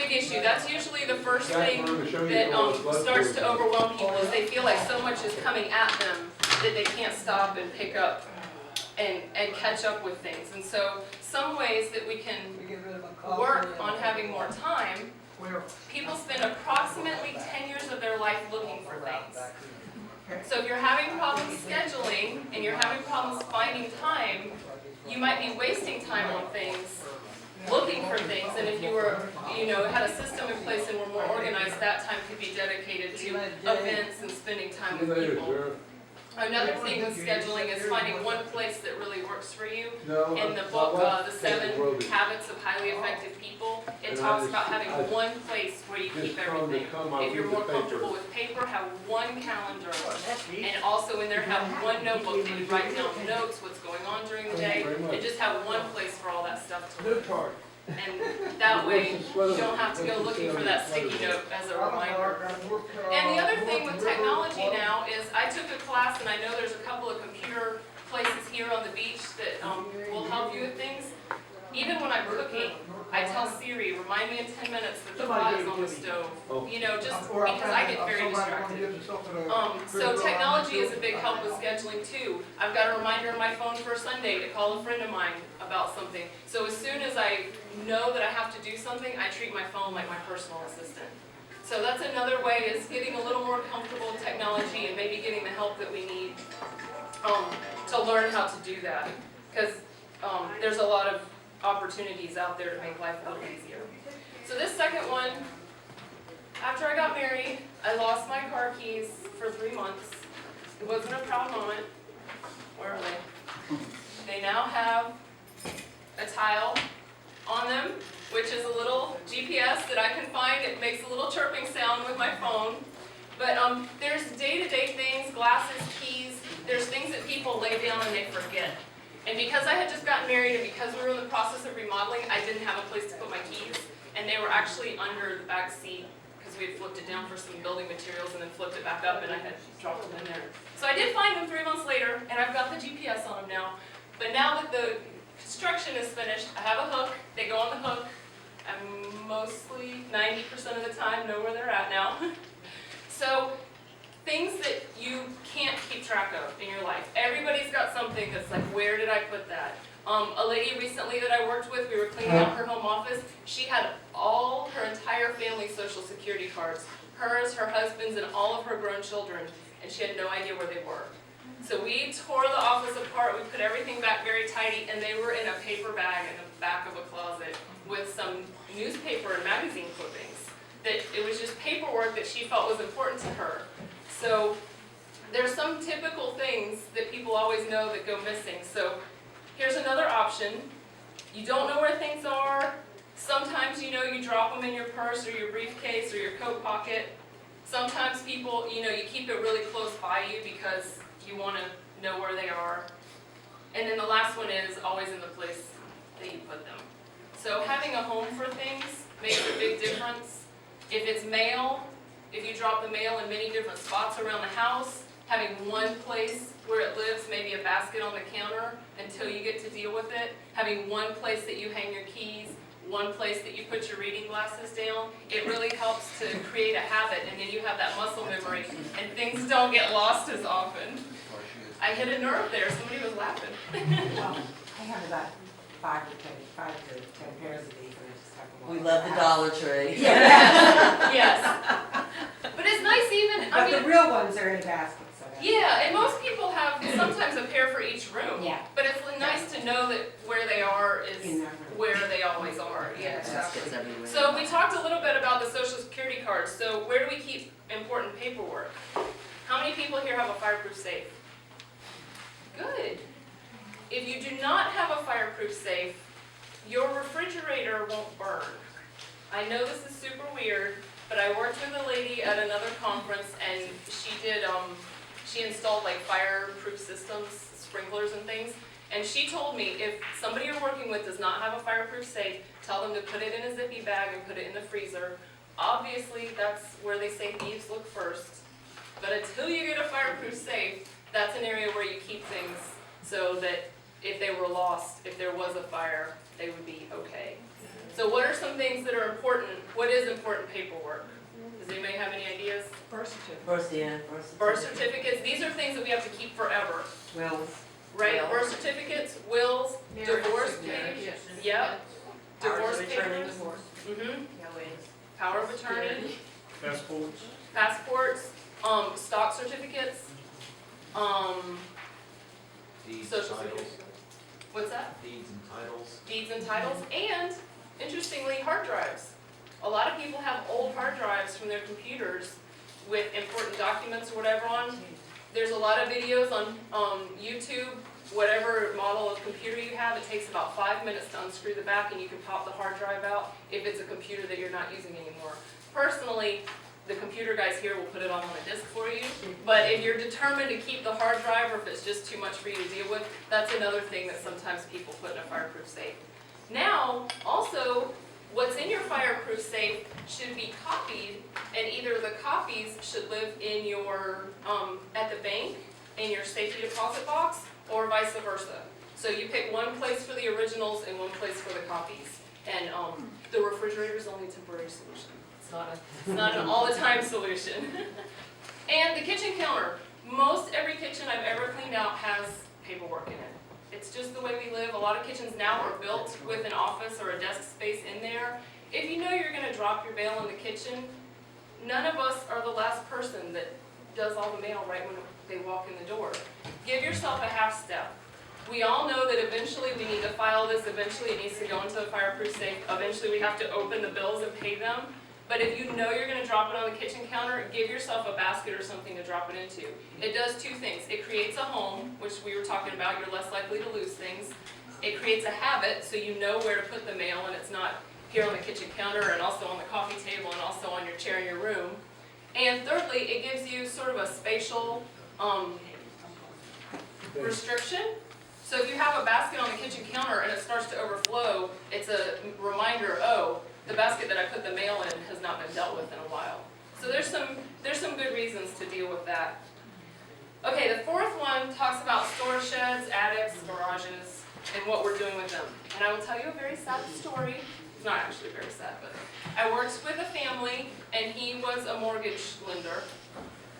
big issue. That's usually the first thing that starts to overwhelm people, is they feel like so much is coming at them that they can't stop and pick up and catch up with things. And so some ways that we can work on having more time, people spend approximately 10 years of their life looking for things. So if you're having problems scheduling and you're having problems finding time, you might be wasting time on things, looking for things, and if you were, had a system in place and were more organized, that time could be dedicated to events and spending time with people. Another thing with scheduling is finding one place that really works for you. In the book, The 7 Habits of Highly Effective People, it talks about having one place where you keep everything. If you're more comfortable with paper, have one calendar. And also in there, have one notebook that you write down notes, what's going on during the day, and just have one place for all that stuff to live. And that way, you don't have to go looking for that sticky note as a reminder. And the other thing with technology now is, I took a class, and I know there's a couple of computer places here on the beach that will help you with things. Even when I'm cooking, I tell Siri, remind me in 10 minutes that the pot is on the stove. Just because I get very distracted. So technology is a big help with scheduling too. I've got a reminder on my phone for Sunday to call a friend of mine about something. So as soon as I know that I have to do something, I treat my phone like my personal assistant. So that's another way, is getting a little more comfortable with technology and maybe getting the help that we need to learn how to do that. Because there's a lot of opportunities out there to make life a little easier. So this second one, after I got married, I lost my car keys for 3 months. It wasn't a proud moment. Where are they? They now have a tile on them, which is a little GPS that I can find. It makes a little chirping sound with my phone. But there's day-to-day things, glasses, keys. There's things that people lay down and they forget. And because I had just gotten married and because we were in the process of remodeling, I didn't have a place to put my keys. And they were actually under the back seat because we had flipped it down for some building materials and then flipped it back up, and I had dropped them in there. So I did find them 3 months later, and I've got the GPS on them now. But now that the construction is finished, I have a hook. They go on the hook. I mostly, 90% of the time, know where they're at now. So things that you can't keep track of in your life. Everybody's got something that's like, where did I put that? A lady recently that I worked with, we were cleaning out her home office. She had all her entire family's social security cards, hers, her husband's, and all of her grown children, and she had no idea where they were. So we tore the office apart, we put everything back very tidy, and they were in a paper bag in the back of a closet with some newspaper and magazine clippings. That it was just paperwork that she felt was important to her. So there's some typical things that people always know that go missing. So here's another option. You don't know where things are. Sometimes you drop them in your purse or your briefcase or your coat pocket. Sometimes people, you keep it really close by you because you want to know where they are. And then the last one is always in the place that you put them. So having a home for things makes a big difference. If it's mail, if you drop the mail in many different spots around the house, having one place where it lives, maybe a basket on the counter until you get to deal with it, having one place that you hang your keys, one place that you put your reading glasses down, it really helps to create a habit, and then you have that muscle memory, and things don't get lost as often. I hit a nerve there, somebody was laughing. I have about 5 to 10 pairs of these, and I just have them all. We love the Dollar Tree. Yes. But it's nice even, But the real ones are in baskets. So yeah, and most people have sometimes a pair for each room. Yeah. But it's nice to know that where they are is where they always are. Yeah, exactly. So we talked a little bit about the Social Security cards. So where do we keep important paperwork? How many people here have a fireproof safe? Good. If you do not have a fireproof safe, your refrigerator won't burn. I know this is super weird, but I worked with a lady at another conference, and she installed like fireproof systems, sprinklers and things, and she told me if somebody you're working with does not have a fireproof safe, tell them to put it in a zippy bag and put it in the freezer. Obviously, that's where they say thieves look first, but until you get a fireproof safe, that's an area where you keep things so that if they were lost, if there was a fire, they would be okay. So what are some things that are important? What is important paperwork? Does anybody have any ideas? Birth certificate. Birth certificates, these are things that we have to keep forever, Wills. right? Birth certificates, wills, divorce papers, yep, divorce papers. Mm-hmm. Power of attorney, Passports. passports, stock certificates, Deeds, social titles, security. What's that? deeds and titles. Deeds and titles, and interestingly, hard drives. A lot of people have old hard drives from their computers with important documents or whatever on. There's a lot of videos on YouTube, whatever model of computer you have, it takes about 5 minutes to unscrew the back and you can pop the hard drive out if it's a computer that you're not using anymore. Personally, the computer guys here will put it on a disk for you, but if you're determined to keep the hard drive or if it's just too much for you to deal with, that's another thing that sometimes people put in a fireproof safe. Now, also, what's in your fireproof safe should be copied, and either the copies should live in your, at the bank, in your safety deposit box, or vice versa. So you pick one place for the originals and one place for the copies. And the refrigerator is only a temporary solution. It's not an all-the-time solution. And the kitchen counter. Most every kitchen I've ever cleaned out has paperwork in it. It's just the way we live. A lot of kitchens now are built with an office or a desk space in there. If you know you're going to drop your mail in the kitchen, none of us are the last person that does all the mail right when they walk in the door. Give yourself a half step. We all know that eventually we need to file this, eventually it needs to go into a fireproof safe, eventually we have to open the bills and pay them. But if you know you're going to drop it on the kitchen counter, give yourself a basket or something to drop it into. It does two things. It creates a home, which we were talking about, you're less likely to lose things. It creates a habit, so you know where to put the mail and it's not here on the kitchen counter and also on the coffee table and also on your chair in your room. And thirdly, it gives you sort of a spatial restriction. So if you have a basket on the kitchen counter and it starts to overflow, it's a reminder, oh, the basket that I put the mail in has not been dealt with in a while. So there's some good reasons to deal with that. Okay, the fourth one talks about storage sheds, attics, garages, and what we're doing with them. And I will tell you a very sad story. It's not actually very sad, but I worked with a family, and he was a mortgage lender.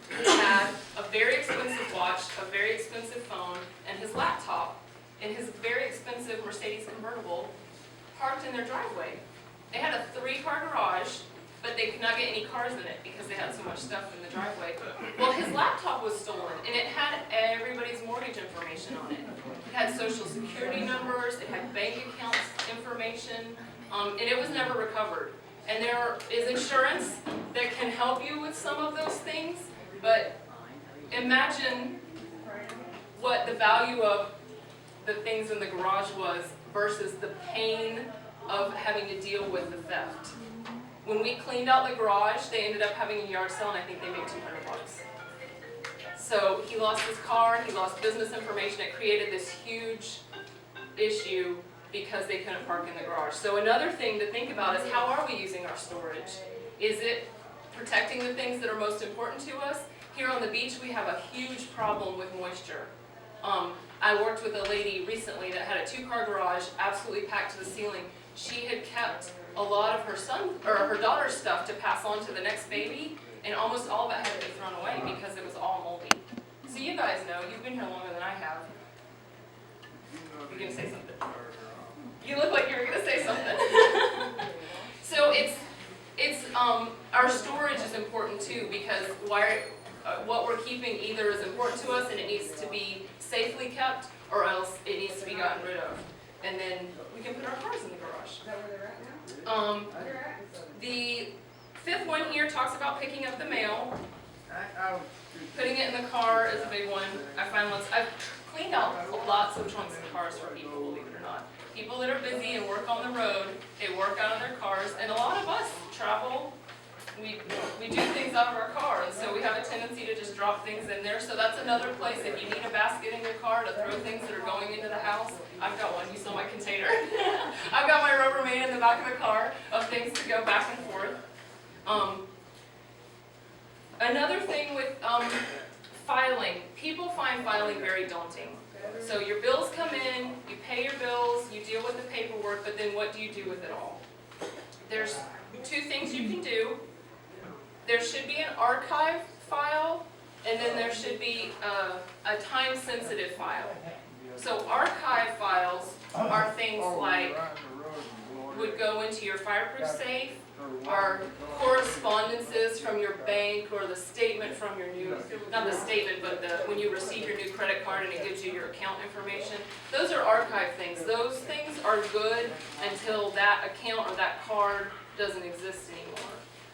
He had a very expensive watch, a very expensive phone, and his laptop, and his very expensive Mercedes convertible parked in their driveway. They had a 3-car garage, but they could not get any cars in it because they had so much stuff in the driveway. Well, his laptop was stolen, and it had everybody's mortgage information on it. It had social security numbers, it had bank accounts information, and it was never recovered. And there is insurance that can help you with some of those things, but imagine what the value of the things in the garage was versus the pain of having to deal with the theft. When we cleaned out the garage, they ended up having a yard sale, and I think they made $200. So he lost his car, he lost business information. It created this huge issue because they couldn't park in the garage. So another thing to think about is, how are we using our storage? Is it protecting the things that are most important to us? Here on the beach, we have a huge problem with moisture. I worked with a lady recently that had a 2-car garage, absolutely packed to the ceiling. She had kept a lot of her daughter's stuff to pass on to the next baby, and almost all of it had to be thrown away because it was all moldy. So you guys know, you've been here longer than I have. You're gonna say something. You look like you're gonna say something. So our storage is important too, because what we're keeping either is important to us and it needs to be safely kept, or else it needs to be gotten rid of. And then we can put our cars in the garage. Is that where they're at now? The 5th one here talks about picking up the mail. Putting it in the car is a big one. I've cleaned out lots of trunks and cars for people, believe it or not. People that are busy and work on the road, they work out of their cars, and a lot of us travel. We do things out of our car, and so we have a tendency to just drop things in there. So that's another place. If you need a basket in your car to throw things that are going into the house, I've got one. You saw my container. I've got my Rubbermaid in the back of the car of things to go back and forth. Another thing with filing, people find filing very daunting. So your bills come in, you pay your bills, you deal with the paperwork, but then what do you do with it all? There's two things you can do. There should be an archive file, and then there should be a time-sensitive file. So archive files are things like, would go into your fireproof safe, are correspondences from your bank, or the statement from your new, not the statement, but when you receive your new credit card and it gives you your account information. Those are archive things. Those things are good until that account or that card doesn't exist anymore.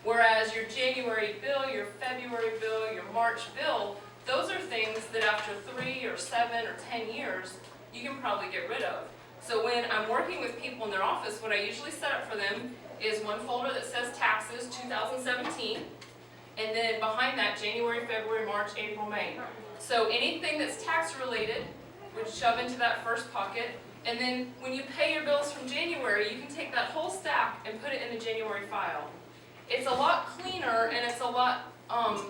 Whereas your January bill, your February bill, your March bill, those are things that after 3 or 7 or 10 years, you can probably get rid of. So when I'm working with people in their office, what I usually set up for them is one folder that says taxes 2017, and then behind that January, February, March, April, May. So anything that's tax related would shove into that first pocket, and then when you pay your bills from January, you can take that whole stack and put it in the January file. It's a lot cleaner and it's a lot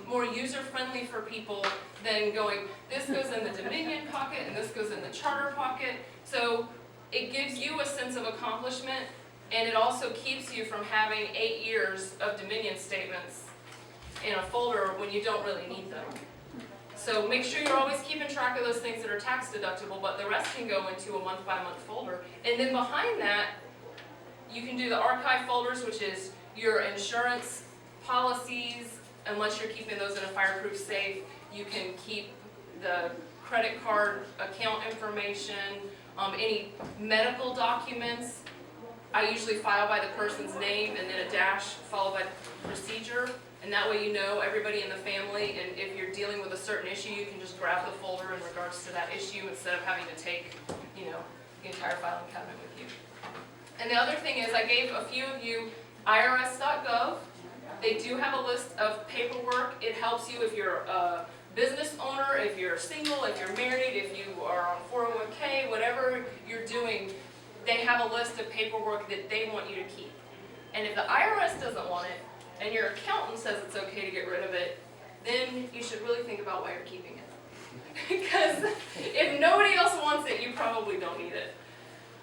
more user-friendly for people than going, this goes in the Dominion pocket and this goes in the Charter pocket. So it gives you a sense of accomplishment, and it also keeps you from having 8 years of Dominion statements in a folder when you don't really need them. So make sure you're always keeping track of those things that are tax deductible, but the rest can go into a month-by-month folder. And then behind that, you can do the archive folders, which is your insurance policies, unless you're keeping those in a fireproof safe. You can keep the credit card account information, any medical documents. I usually file by the person's name and then a dash followed by procedure, and that way you know everybody in the family, and if you're dealing with a certain issue, you can just grab the folder in regards to that issue instead of having to take, you know, the entire filing cabinet with you. And the other thing is, I gave a few of you irs.gov. They do have a list of paperwork. It helps you if you're a business owner, if you're single, if you're married, if you are on 401k, whatever you're doing, they have a list of paperwork that they want you to keep. And if the IRS doesn't want it, and your accountant says it's okay to get rid of it, then you should really think about why you're keeping it. Because if nobody else wants it, you probably don't need it.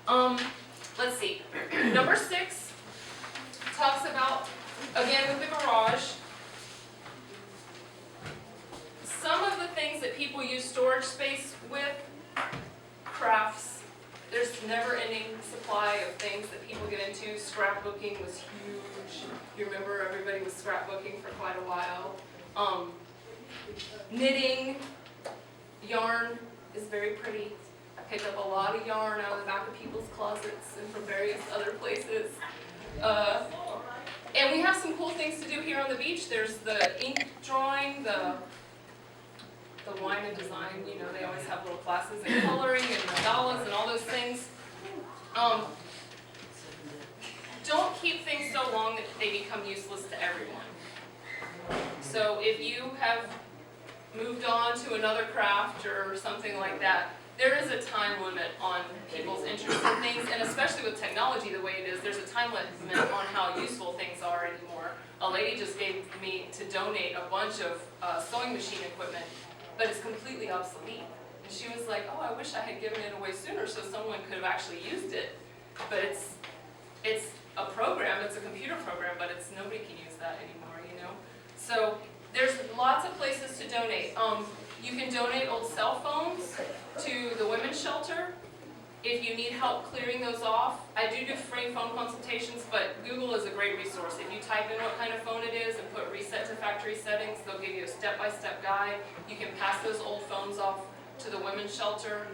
Let's see. Number 6 talks about, again with the garage, some of the things that people use storage space with, crafts. There's never-ending supply of things that people get into. Scrapbooking was huge. You remember everybody was scrapbooking for quite a while. Knitting, yarn is very pretty. I pick up a lot of yarn out of the back of people's closets and from various other places. And we have some cool things to do here on the beach. There's the ink drawing, the wine and design, you know, they always have little classes in coloring and mandalas and all those things. Don't keep things so long that they become useless to everyone. So if you have moved on to another craft or something like that, there is a time limit on people's interest in things, and especially with technology the way it is, there's a time limit on how useful things are anymore. A lady just gave me to donate a bunch of sewing machine equipment, but it's completely obsolete. And she was like, oh, I wish I had given it away sooner so someone could have actually used it. But it's a program, it's a computer program, but nobody can use that anymore, you know? So there's lots of places to donate. You can donate old cell phones to the women's shelter. If you need help clearing those off, I do free phone consultations, but Google is a great resource. If you type in what kind of phone it is and put reset to factory settings, they'll give you a step-by-step guide. You can pass those old phones off to the women's shelter.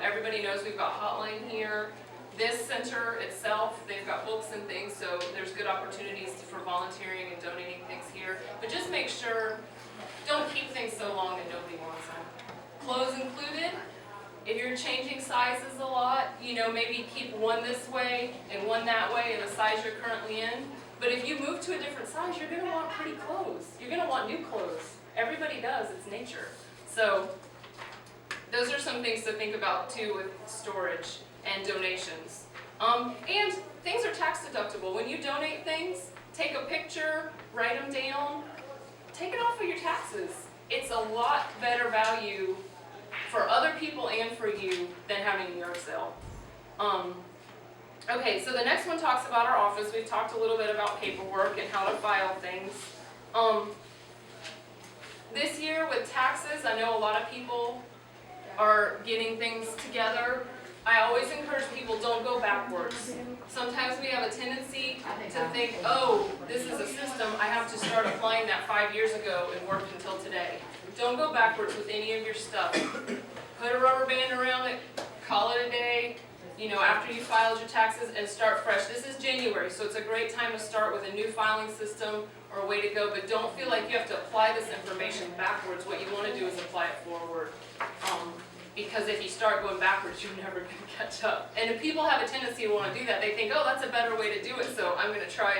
Everybody knows we've got hotline here. This center itself, they've got books and things, so there's good opportunities for volunteering and donating things here. But just make sure, don't keep things so long that nobody wants them. Clothes included. If you're changing sizes a lot, you know, maybe keep one this way and one that way in the size you're currently in. But if you move to a different size, you're going to want pretty clothes. You're going to want new clothes. Everybody does. It's nature. So those are some things to think about too with storage and donations. And things are tax deductible. When you donate things, take a picture, write them down, take it off of your taxes. It's a lot better value for other people and for you than having a yard sale. Okay, so the next one talks about our office. We've talked a little bit about paperwork and how to file things. This year with taxes, I know a lot of people are getting things together. I always encourage people, don't go backwards. Sometimes we have a tendency to think, oh, this is a system, I have to start applying that 5 years ago and work until today. Don't go backwards with any of your stuff. Put a rubber band around it, call it a day, you know, after you filed your taxes, and start fresh. This is January, so it's a great time to start with a new filing system or a way to go, but don't feel like you have to apply this information backwards. What you want to do is apply it forward. Because if you start going backwards, you're never going to catch up. And if people have a tendency to want to do that, they think, oh, that's a better way to do it, so I'm going to try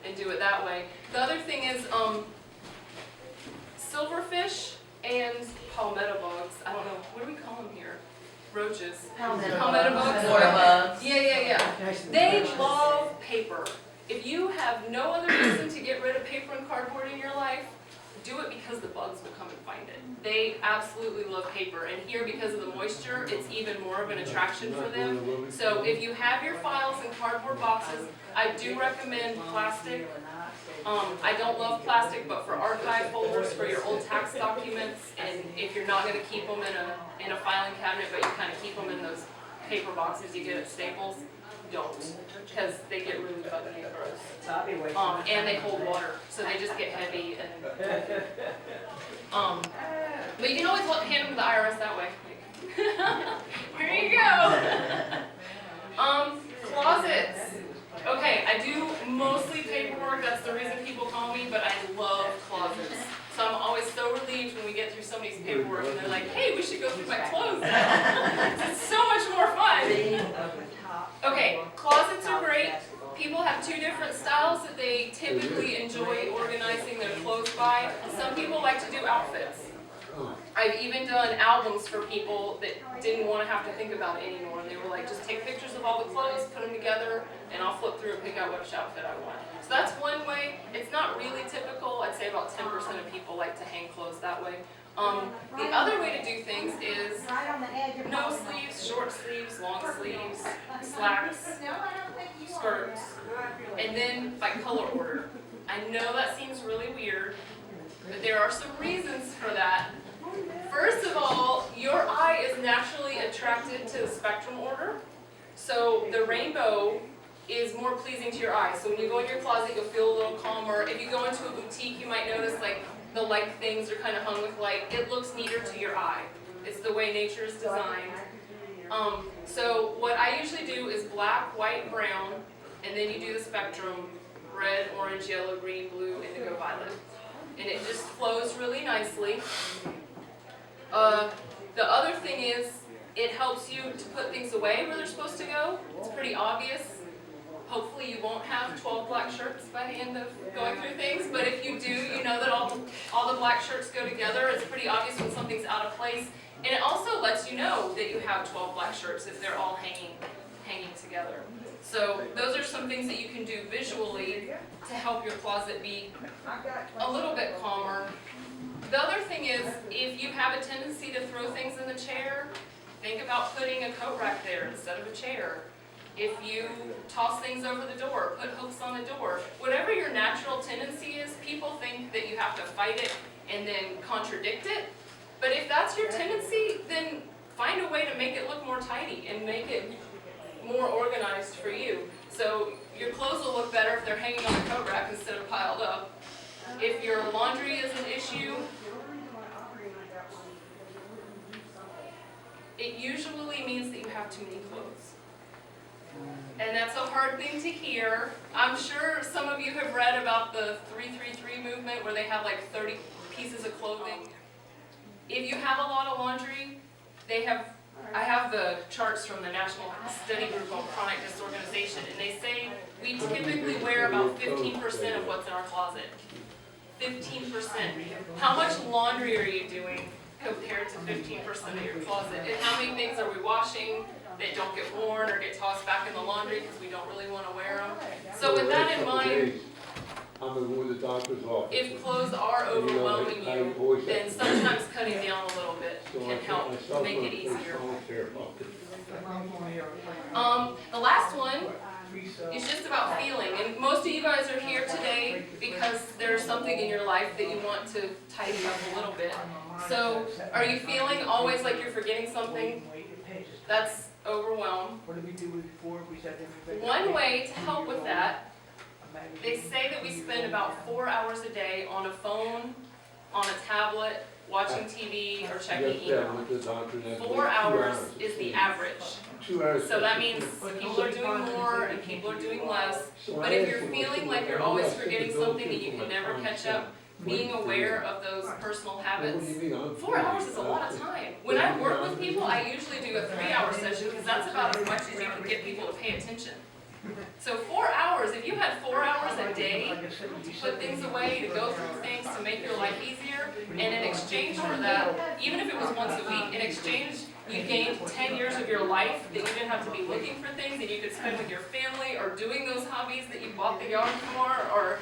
and do it that way. The other thing is silverfish and palmetto bugs. I don't know, what do we call them here? Roaches. Palmetto bugs. Water bugs. Yeah. They love paper. If you have no other reason to get rid of paper and cardboard in your life, do it because the bugs will come and find it. They absolutely love paper, and here, because of the moisture, it's even more of an attraction for them. So if you have your files in cardboard boxes, I do recommend plastic. I don't love plastic, but for archive folders for your old tax documents, and if you're not going to keep them in a filing cabinet, but you kind of keep them in those paper boxes you get at Staples, don't, because they get really buggy and gross. And they hold water, so they just get heavy. And but you can always hand them to the IRS that way. Here you go. Closets. Okay, I do mostly paperwork. That's the reason people call me, but I love closets. So I'm always so relieved when we get through somebody's paperwork and they're like, hey, we should go through my clothes now. It's so much more fun. Okay, closets are great. People have two different styles that they typically enjoy organizing their clothes by. Some people like to do outfits. I've even done albums for people that didn't want to have to think about it anymore. And they were like, just take pictures of all the clothes, put them together, and I'll flip through and pick out which outfit I want. So that's one way. It's not really typical. I'd say about 10% of people like to hang clothes that way. The other way to do things is no sleeves, short sleeves, long sleeves, slacks, skirts, and then by color order. I know that seems really weird, but there are some reasons for that. First of all, your eye is naturally attracted to the spectrum order, so the rainbow is more pleasing to your eye. So when you go in your closet, you'll feel a little calmer. If you go into a boutique, you might notice like the light things are kind of hung with light. It looks neater to your eye. It's the way nature is designed. So what I usually do is black, white, brown, and then you do the spectrum: red, orange, yellow, green, blue, indigo, violet. And it just flows really nicely. The other thing is, it helps you to put things away where they're supposed to go. It's pretty obvious. Hopefully you won't have 12 black shirts by the end of going through things, but if you do, you know that all the black shirts go together. It's pretty obvious when something's out of place. And it also lets you know that you have 12 black shirts if they're all hanging together. So those are some things that you can do visually to help your closet be a little bit calmer. The other thing is, if you have a tendency to throw things in the chair, think about putting a coat rack there instead of a chair. If you toss things over the door, put hooks on the door. Whatever your natural tendency is, people think that you have to fight it and then contradict it. But if that's your tendency, then find a way to make it look more tidy and make it more organized for you. So your clothes will look better if they're hanging on the coat rack instead of piled up. If your laundry is an issue, it usually means that you have too many clothes. And that's a hard thing to hear. I'm sure some of you have read about the 333 movement where they have like 30 pieces of clothing. If you have a lot of laundry, I have the charts from the National Study Group on Chronic Disorganization, and they say we typically wear about 15% of what's in our closet. 15%. How much laundry are you doing compared to 15% of your closet? And how many things are we washing that don't get worn or get tossed back in the laundry because we don't really want to wear them? So with that in mind, I'm in the doctor's office. if clothes are And, you know, overwhelming I you, always then have to- sometimes cutting down a little bit So I can put help myself make in it a easier. solitary bucket. The last one is just about feeling, and most of you guys are here today because there's something in your life that you want to tidy up a little bit. So, are you feeling always like you're forgetting something? That's overwhelm. One way to help with that, they say that we spend about 4 hours a day on a phone, on a tablet, watching TV, or checking Yesterday, I email. went to the doctor and had 4 hours is the average. 2 hours. So that means people are doing more and people are doing less. But if you're feeling like you're always forgetting something and you can never catch up, being aware of those personal habits, 4 hours is a lot of time. When I work with people, I usually do a 3-hour session because that's about as much as you can get people to pay attention. So 4 hours, if you had 4 hours a day to put things away, to go through things, to make your life easier, and in exchange for that, even if it was once a week, in exchange, you gained 10 years of your life that you didn't have to be looking for things and you could spend with your family or doing those hobbies that you bought the yard for, or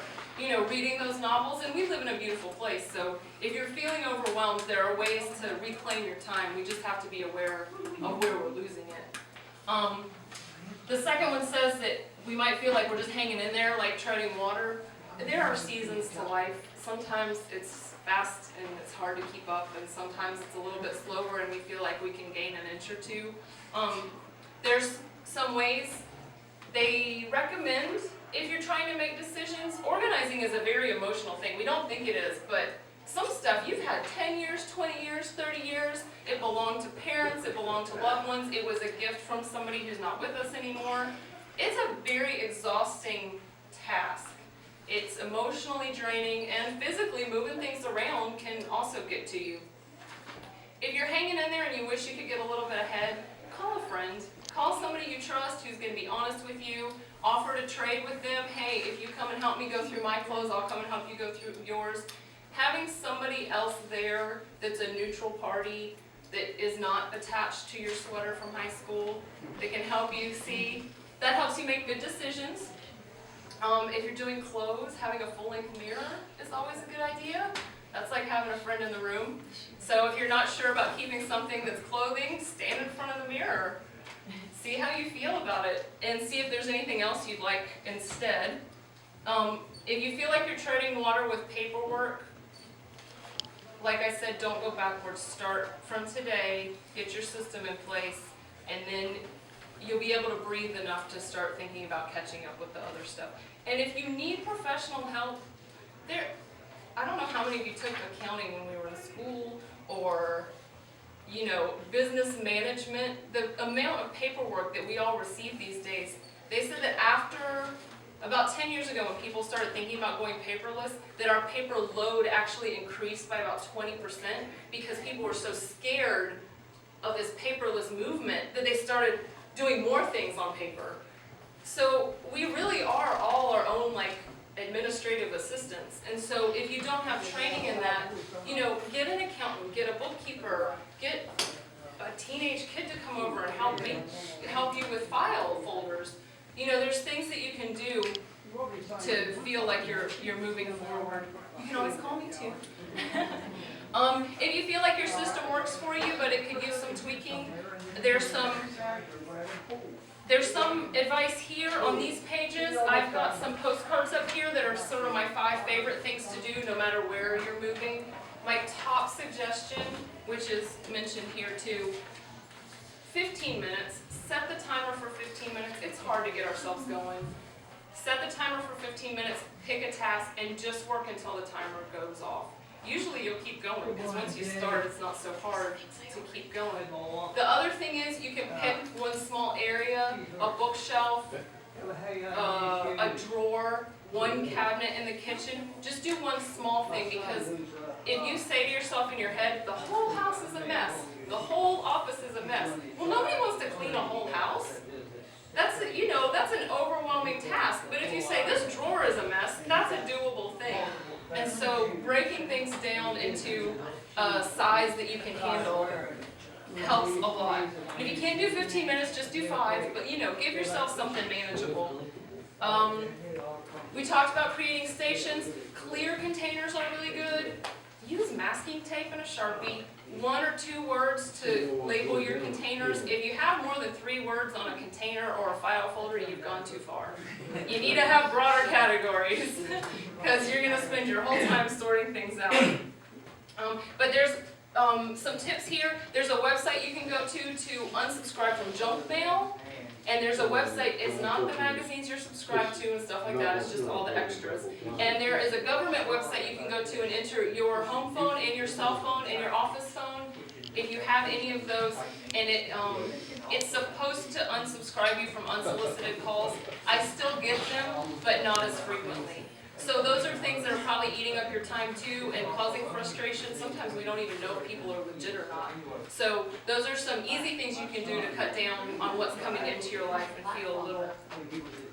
reading those novels. And we live in a beautiful place, so if you're feeling overwhelmed, there are ways to reclaim your time. We just have to be aware of where we're losing it. The second one says that we might feel like we're just hanging in there, like treading water. There are seasons to life. Sometimes it's fast and it's hard to keep up, and sometimes it's a little bit slower and we feel like we can gain an inch or two. There's some ways they recommend, if you're trying to make decisions. Organizing is a very emotional thing. We don't think it is, but some stuff you've had 10 years, 20 years, 30 years. It belonged to parents, it belonged to loved ones, it was a gift from somebody who's not with us anymore. It's a very exhausting task. It's emotionally draining, and physically moving things around can also get to you. If you're hanging in there and you wish you could get a little bit ahead, call a friend. Call somebody you trust who's going to be honest with you. Offer to trade with them. Hey, if you come and help me go through my clothes, I'll come and help you go through yours. Having somebody else there that's a neutral party, that is not attached to your sweater from high school, that can help you see, that helps you make good decisions. If you're doing clothes, having a full-length mirror is always a good idea. That's like having a friend in the room. So if you're not sure about keeping something that's clothing, stand in front of the mirror. See how you feel about it, and see if there's anything else you'd like instead. If you feel like you're treading water with paperwork, like I said, don't go backwards. Start from today, get your system in place, and then you'll be able to breathe enough to start thinking about catching up with the other stuff. And if you need professional help, I don't know how many of you took accounting when we were in school, or business management. The amount of paperwork that we all receive these days, they said that after about 10 years ago, when people started thinking about going paperless, that our paper load actually increased by about 20% because people were so scared of this paperless movement that they started doing more things on paper. So we really are all our own administrative assistants. And so if you don't have training in that, get an accountant, get a bookkeeper, get a teenage kid to come over and help you with file folders. There's things that you can do to feel like you're moving forward. You can always call me too. If you feel like your system works for you, but it could use some tweaking, there's some advice here on these pages. I've got some postcards up here that are sort of my 5 favorite things to do no matter where you're moving. My top suggestion, which is mentioned here too, 15 minutes. Set the timer for 15 minutes. It's hard to get ourselves going. Set the timer for 15 minutes, pick a task, and just work until the timer goes off. Usually you'll keep going, because once you start, it's not so hard to keep going. The other thing is you can pick one small area, a bookshelf, a drawer, one cabinet in the kitchen. Just do one small thing, because if you say to yourself in your head, the whole house is a mess, the whole office is a mess. Well, nobody wants to clean a whole house. That's an overwhelming task. But if you say this drawer is a mess, that's a doable thing. And so breaking things down into a size that you can handle helps a lot. And if you can't do 15 minutes, just do 5. But give yourself something manageable. We talked about creating stations. Clear containers are really good. Use masking tape and a Sharpie. 1 or 2 words to label your containers. If you have more than 3 words on a container or a file folder, you've gone too far. You need to have broader categories because you're going to spend your whole time sorting things out. But there's some tips here. There's a website you can go to unsubscribe from junk mail. And there's a website, it's not the magazines you're subscribed to and stuff like that, it's just all the extras. And there is a government website you can go to and enter your home phone and your cell phone and your office phone, if you have any of those, and it's supposed to unsubscribe you from unsolicited calls. I still get them, but not as frequently. So those are things that are probably eating up your time too and causing frustration. Sometimes we don't even know if people are legit or not. So those are some easy things you can do to cut down on what's coming into your life and feel a little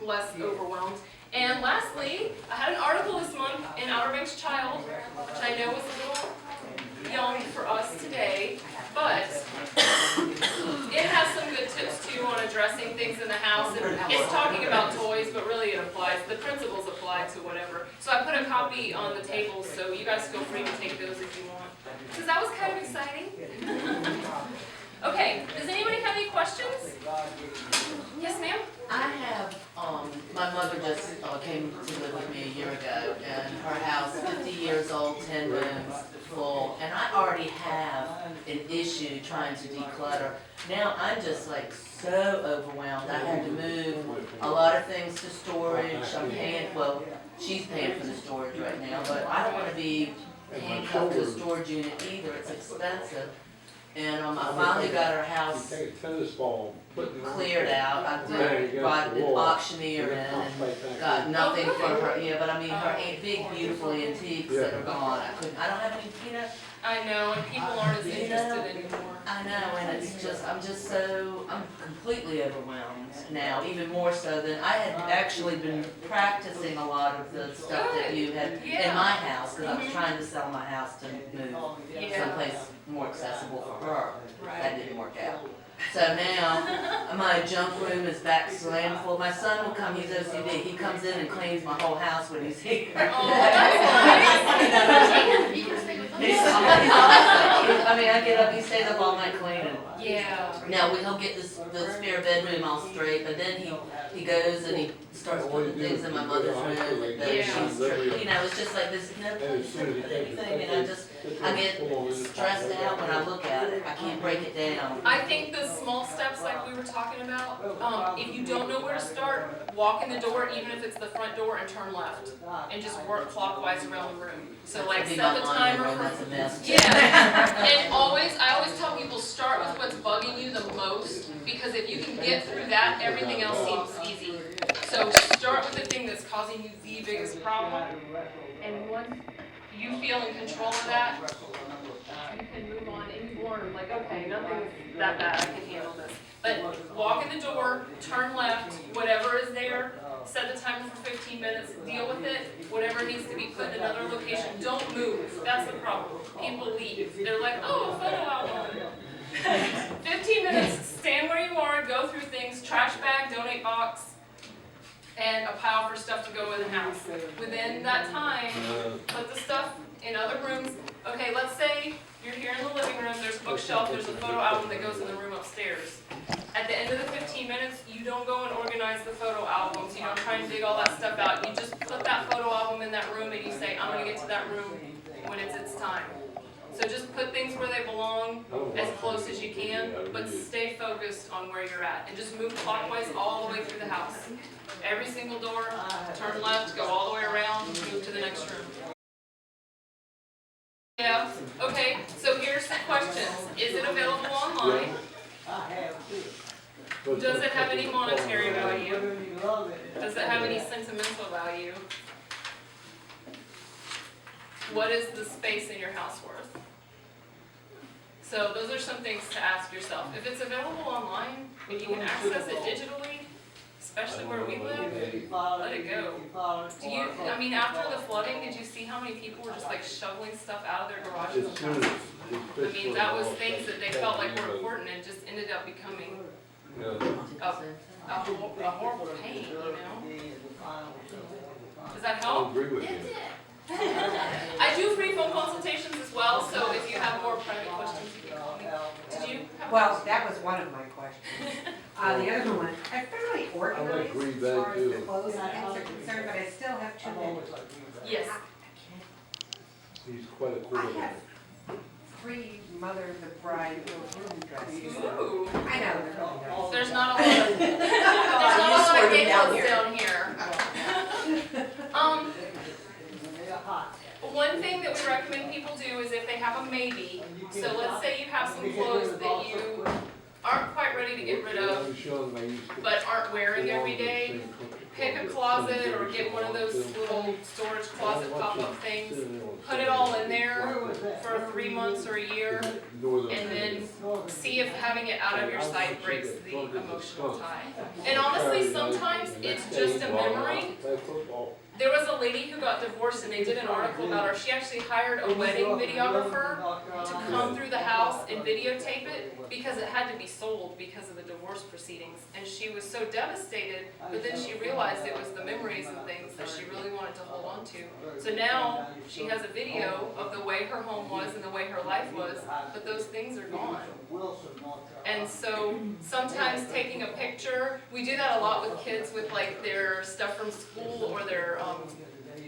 less overwhelmed. And lastly, I had an article this month in Outer Banks Child, which I know was a little young for us today, but it has some good tips too on addressing things in the house. And it's talking about toys, but really it applies, the principles apply to whatever. So I put a copy on the table, so you guys feel free to take those if you want. Because that was kind of exciting. Okay, does anybody have any questions? Yes, ma'am? I have, my mother just came to live with me a year ago, and her house, 50 years old, 10 rooms, full, and I already have an issue trying to declutter. Now I'm just like so overwhelmed. I had to move a lot of things to storage. I'm paying, well, she's paying for the storage right now, but I don't want to be handcuffed to a storage unit either. It's expensive. And I finally got her house Take a tennis ball, put it on. cleared out. I did brought an auctioneer in and got nothing for her. Yeah, but I mean her big beautiful antiques that are gone. I don't have any, you know. I know, and people aren't as interested anymore. I know, and it's just, I'm completely overwhelmed now, even more so than I had actually been practicing a lot of the stuff that you had in my house, because I was trying to sell my house to move someplace more accessible for her. That didn't work out. So now, my junk room is back slammed full. My son will come, he's OCD, he comes in and cleans my whole house when he's here. Oh, that's He's awesome. I mean, I get up, he stays up all night cleaning. Yeah. Now, he'll get the spare bedroom all straight, but then he goes and he starts putting things in my mother's room that she's, you know, it's just like there's no place for anything, and I get stressed out when I look at it. I can't break it down. I think the small steps like we were talking about, if you don't know where to start, walk in the door, even if it's the front door, and turn left. And just work clockwise around the room. So like set the timer for... That's a mess. Yeah. And I always tell people start with what's bugging you the most, because if you can get through that, everything else seems easy. So start with the thing that's causing you the biggest problem. And once you feel in control of that, you can move on and you learn, like, okay, nothing's that bad, I can handle this. But walk in the door, turn left, whatever is there, set the timer for 15 minutes, deal with it, whatever needs to be put in another location. Don't move, that's the problem. People leave. They're like, oh, a photo album. 15 minutes, stand where you are, go through things, trash bag, donate box, and a pile for stuff to go in the house. Within that time, put the stuff in other rooms. Okay, let's say you're here in the living room, there's a bookshelf, there's a photo album that goes in the room upstairs. At the end of the 15 minutes, you don't go and organize the photo albums, you don't try and dig all that stuff out. You just put that photo album in that room and you say, I'm going to get to that room when it's its time. So just put things where they belong as close as you can, but stay focused on where you're at. And just move clockwise all the way through the house. Every single door, turn left, go all the way around, move to the next room. Yeah, okay, so here's the questions. Is it available online? Does it have any monetary value? Does it have any sentimental value? What is the space in your house worth? So those are some things to ask yourself. If it's available online, if you can access it digitally, especially where we live, let it go. I mean, after the flooding, did you see how many people were just like shoveling stuff out of their garages? I mean, that was things that they felt like were important and just ended up becoming a horrible pain, you know? Does that I help? agree with you. I do free phone consultations as well, so if you have more private questions, you can call me. Did you have? Well, that was one of my questions. The other one, I'm fairly organized agree as that far as the too. clothes and things are concerned, but I still have too many. Yes. He's quite a I quarterback. have 3 Mother of the Bride room dresses. Ooh. I know, they're really nice. There's not a lot of, there's not a lot of gables down here. One thing that we recommend people do is if they have a maybe, so let's say you have some clothes that you aren't quite ready to get rid of, but aren't wearing every day, pick a closet or get one of those little storage closet pop-up things, put it all in there for 3 months or a year, and then see if having it out of your sight breaks the emotional tie. And honestly, sometimes it's just a memory. There was a lady who got divorced and they did an article about her. She actually hired a wedding videographer to come through the house and videotape it because it had to be sold because of the divorce proceedings. And she was so devastated, but then she realized it was the memories and things that she really wanted to hold on to. So now she has a video of the way her home was and the way her life was, but those things are gone. And so sometimes taking a picture, we do that a lot with kids with like their stuff from school or their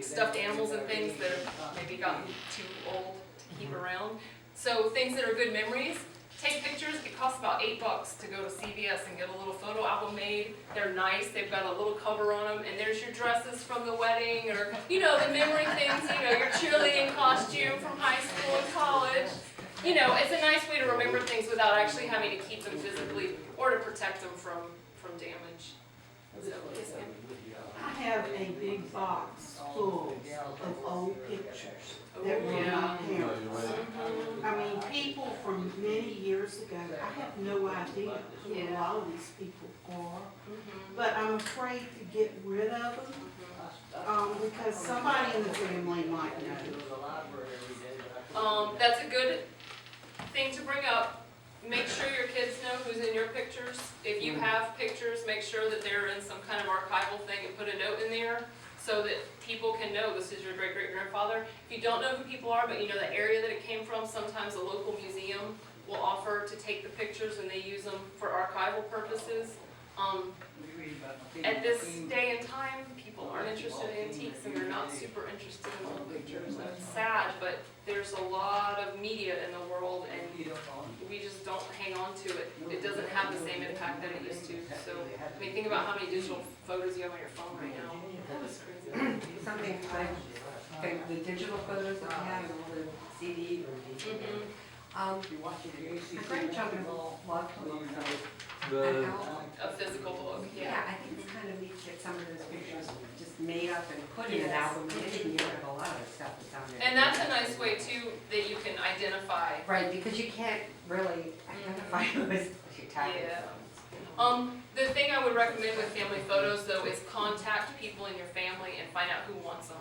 stuffed animals and things that have maybe gotten too old to keep around. So things that are good memories, take pictures. It costs about $8 to go to CVS and get a little photo album made. They're nice. They've got a little cover on them, and there's your dresses from the wedding, or you know the memory things. You know your cheerleading costume from high school and college. You know, it's a nice way to remember things without actually having to keep them physically or to protect them from damage. So, yes, ma'am. I have a big box full of old pictures that were my parents. I mean, people from many years ago, I have no idea who a lot of these people are, but I'm afraid to get rid of them, because somebody in the family might know. That's a good thing to bring up. Make sure your kids know who's in your pictures. If you have pictures, make sure that they're in some kind of archival thing and put a note in there so that people can know this is your great-great-grandfather. If you don't know who people are, but you know the area that it came from, sometimes a local museum will offer to take the pictures and they use them for archival purposes. At this day and time, people aren't interested in antiques and they're not super interested in old pictures. And it's sad, but there's a lot of media in the world and we just don't hang on to it. It doesn't have the same impact that it used to. So, I mean, think about how many digital photos you have on your phone right now. That's crazy. Something like the digital photos that we have, and all the CD or DVD. My grandchildren love to look at A physical book, yeah, yeah. I think it's kind of neat to get some of those pictures just made up and put in an album, and they can get rid of a lot of the stuff that's on there. And that's a nice way too that you can identify. Right, because you can't really identify who is your target. Yeah. The thing I would recommend with family photos though is contact people in your family and find out who wants them.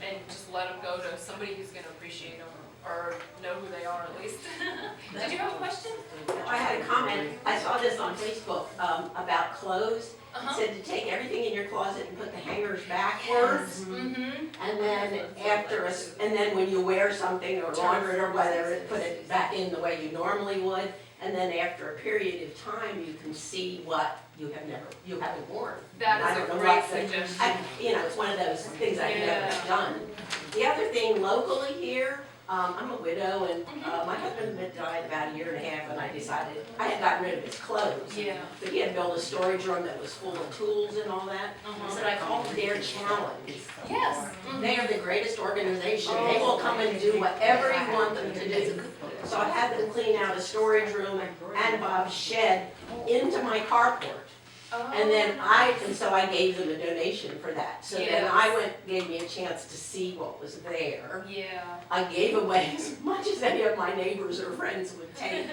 And just let them go to somebody who's going to appreciate them or know who they are at least. Did you have a question? I had a comment. I saw this on Facebook about clothes. It said to take everything in your closet and put the hangers backwards. And then and then when you wear something or launder it or whatever, put it back in the way you normally would. And then after a period of time, you can see what you haven't worn. That is a great suggestion. It's one of those things I've never done. The other thing locally here, I'm a widow and my husband had died about 1.5 years and I decided, I had gotten rid of his clothes. Yeah. But he had built a storage room that was full of tools and all that. So I called their challenge. Yes. They are the greatest organization. They will come and do whatever you want them to do. So I had them clean out a storage room and Bob's shed into my carport. And so I gave them a donation for that. So then gave me a chance to see what was there. Yeah. I gave away as much as any of my neighbors or friends would take.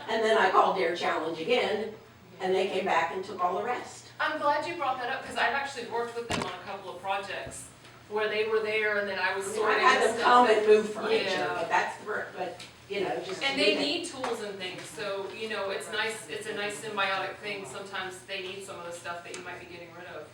And then I called their challenge again, and they came back and took all the rest. I'm glad you brought that up because I've actually worked with them on a couple of projects where they were there and then I was I sorting had the them stuff. come and move furniture, Yeah. but that's, but, you know, just. And they need tools and things, so, you know, it's nice, it's a nice symbiotic thing. Sometimes they need some of the stuff that you might be getting rid of.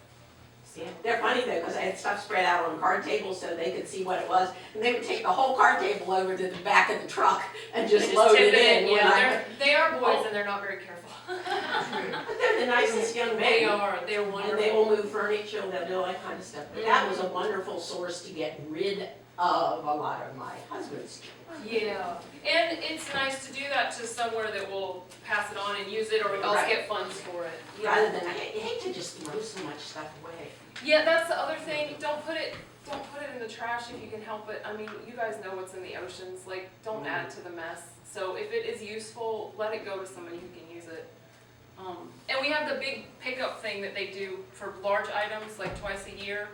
So, Yeah, they're funny though, because I had stuff spread out on card tables so they could see what it was. And they would take the whole card table over to the back of the truck and just they load tip it in. Yeah, they are boys and they're not very careful. But they're the nicest young men. They are, they're And wonderful. they will move furniture, they'll do all that kind of stuff. But that was a wonderful source to get rid of a lot of my husband's. Yeah, and it's nice to do that to somewhere that will pass it on and use it or else Right. get funds for it. Rather than, I hate to just throw so much stuff away. Yeah, that's the other thing, don't put it in the trash if you can help it. I mean, you guys know what's in the oceans, like, don't add to the mess. So if it is useful, let it go to somebody who can use it. And we have the big pickup thing that they do for large items, like twice a year.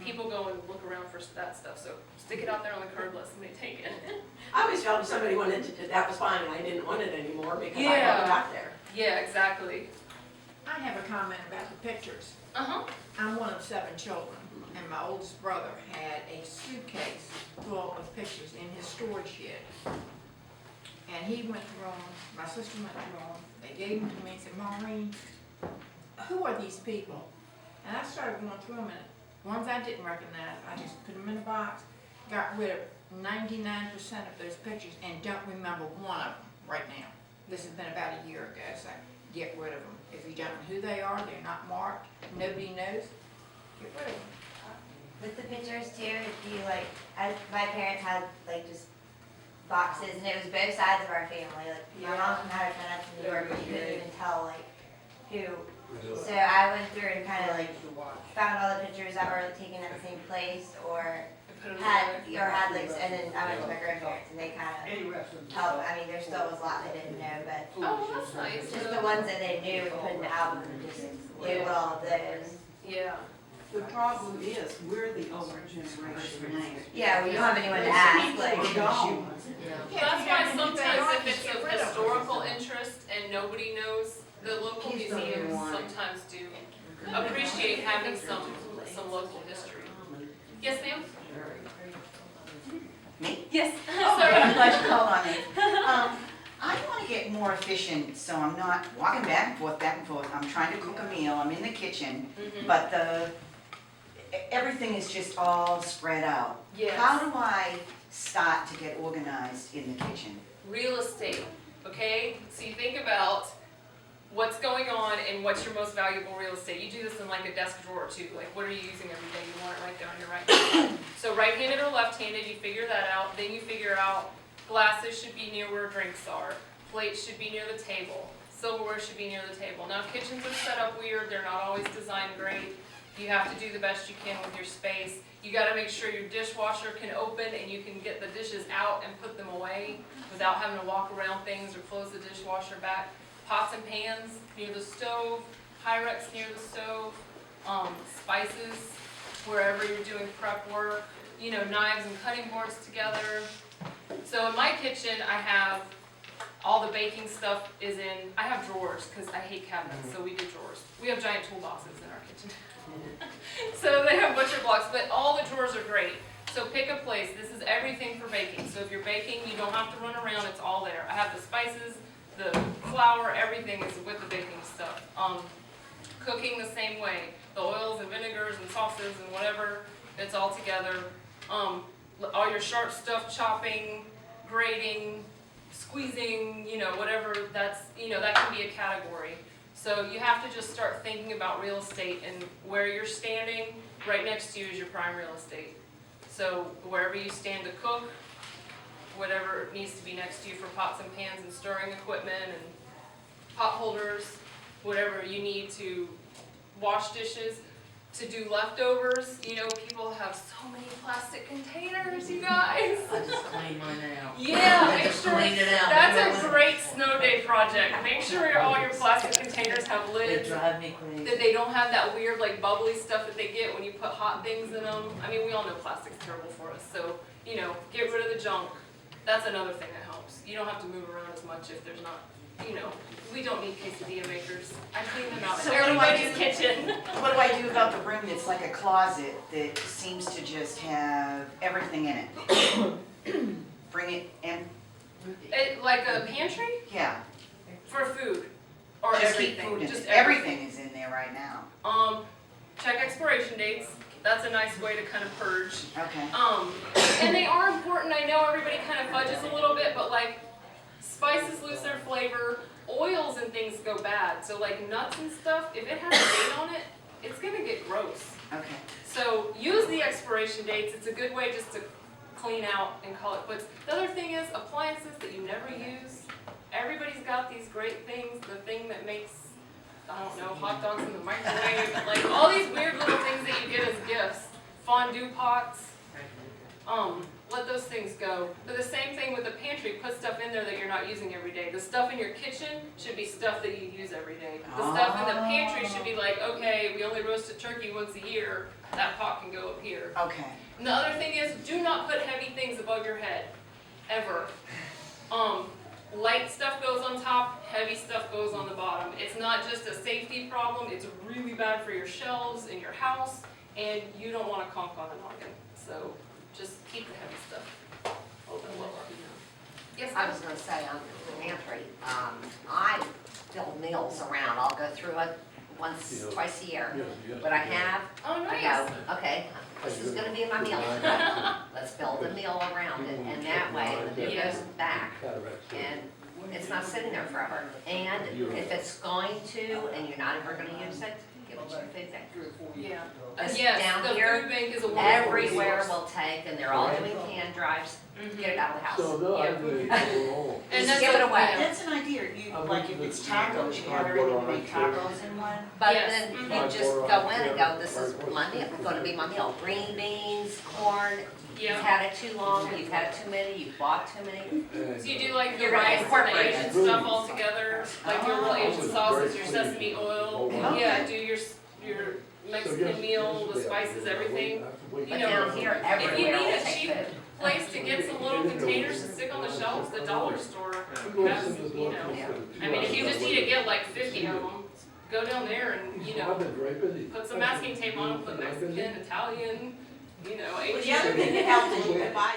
People go and look around for that stuff, so stick it out there on the curb, let somebody take it. I always felt if somebody wanted to, that was fine, and I didn't want it anymore because I Yeah. never got there. Yeah, exactly. I have a comment about the pictures. Uh-huh. I'm one of 7 children, and my oldest brother had a suitcase full of pictures in his storage shed. And he went through them, my sister went through them, they gave them to me and said, Maureen, who are these people? And I started going through them, and ones I didn't recognize, I just put them in a box, got rid of 99% of those pictures, and don't remember one of them right now. This has been about a year ago, so get rid of them. If you don't know who they are, they're not marked, nobody knows, get rid of them. With the pictures too, if you like, my parents had like just boxes, and it was both sides of our family. Like my mom had her sent out to New York, but you couldn't even tell like who. So I went through and kind of like found all the pictures that were like, taken at the same place, or had like, and then I went to my grandparents, and they kind of helped. I mean, there still was a lot they didn't know, but Oh, that's nice. just the ones that they knew and put in the album, and just labeled all of those. Yeah. The problem is, we're the older generation now. Yeah, we don't have anyone to ask. Like, People are gone. That's why sometimes if it's of historical interest and nobody knows, the local museums sometimes do appreciate having some local history. Yes, ma'am? Me? Yes. Sorry, I'm glad you called on me. I want to get more efficient, so I'm not walking back and forth. I'm trying to cook a meal, I'm in the kitchen, but everything is just all spread out. Yes. How do I start to get organized in the kitchen? Real estate, okay? So you think about what's going on and what's your most valuable real estate. You do this in like a desk drawer too. Like what are you using every day? You want it right there on your right hand. So right-handed or left-handed, you figure that out. Then you figure out glasses should be near where drinks are. Plates should be near the table. Silverware should be near the table. Now kitchens are set up weird. They're not always designed great. You have to do the best you can with your space. You gotta make sure your dishwasher can open and you can get the dishes out and put them away without having to walk around things or close the dishwasher back. Pots and pans near the stove, Pyrex near the stove, spices wherever you're doing prep work, you know, knives and cutting boards together. So in my kitchen, I have all the baking stuff is in, I have drawers because I hate cabinets, so we do drawers. We have giant toolboxes in our kitchen. So they have butcher blocks, but all the drawers are great. So pick a place. This is everything for baking. So if you're baking, you don't have to run around, it's all there. I have the spices, the flour, everything is with the baking stuff. Cooking the same way. The oils and vinegars and sauces and whatever, it's all together. All your sharp stuff, chopping, grating, squeezing, you know, whatever, that's, you know, that can be a category. So you have to just start thinking about real estate and where you're standing, right next to you is your prime real estate. So wherever you stand to cook, whatever needs to be next to you for pots and pans and stirring equipment and pot holders, whatever you need to wash dishes, to do leftovers. You know, people have so many plastic containers, you guys. I just cleaned mine out. Yeah, I make just sure, cleaned it out. that's a great snow day project. Make sure all your plastic containers have They lids, drive me crazy. that they don't have that weird like bubbly stuff that they get when you put hot things in them. I mean, we all know plastic's terrible for us, so, you know, get rid of the junk. That's another thing that helps. You don't have to move around as much if there's not, you know, we don't need quesadilla makers. I clean them out in So what do I everybody's do? kitchen. What do I do about the rim room that's like a closet that seems to just have everything in it. Bring it in, Like a pantry yeah. for food or Just keep everything. food in Just it. Everything is in there right now. Check expiration dates. That's a nice way to kind of purge. Okay. And they are important. I know everybody kind of fudges a little bit, but like spices lose their flavor, oils and things go bad. So like nuts and stuff, if it has a date on it, it's gonna get gross. Okay. So use the expiration dates. It's a good way just to clean out and call it quits. The other thing is appliances that you never use. Everybody's got these great things. The thing that makes, I don't know, hot dogs in the microwave, like all these weird little things that you get as gifts. Fondue pots. Let those things go. But the same thing with the pantry, put stuff in there that you're not using every day. The stuff in your kitchen should be stuff that you use every day. The stuff in the pantry should be like, okay, we only roast a turkey once a year, that pot can go up here. Okay. And the other thing is, do not put heavy things above your head, ever. Light stuff goes on top, heavy stuff goes on the bottom. It's not just a safety problem, it's really bad for your shelves in your house, and you don't want to conk on the noggin. So just keep the heavy stuff a little bit lower. Yes, I was gonna say on the pantry, I build meals around, I'll go through it once, twice a year. What I have, oh, I nice. go, okay, this is gonna be my meal let's build a meal around it, and that way the meal goes back, and it's not sitting there forever. And if it's going to, and you're not ever gonna use it, give it to your food bank. Yeah. This Yes, down the here, food bank is a wonderful everywhere resource. will take, and they're all doing can drives, get it out of the house. So, no, I agree overall. And Just that's give it a- away. yeah. That's an idea. You, like if it's tacos, you have everything to make tacos in one. But Yes, then mhm. you just go in and go, this is my meal, gonna be my meal. Green beans, corn, you've Yeah. had it too long, you've had too many, you've bought too many. So you do like the You're gonna rice and the incorporate Asian it. stuff all together, like your little Asian sauces, your sesame oil. Okay. Yeah, do your Mexican meal, the spices, everything. But You know, down here, If you everywhere need will a take cheap food. place to get some little containers to stick on the shelves, the dollar store has, you know. I mean, if you just need to get like 50 of them, go down there and, you know, put some masking tape on them, put Mexican, Italian, you know, Well, Asian. the other thing that helps is you can buy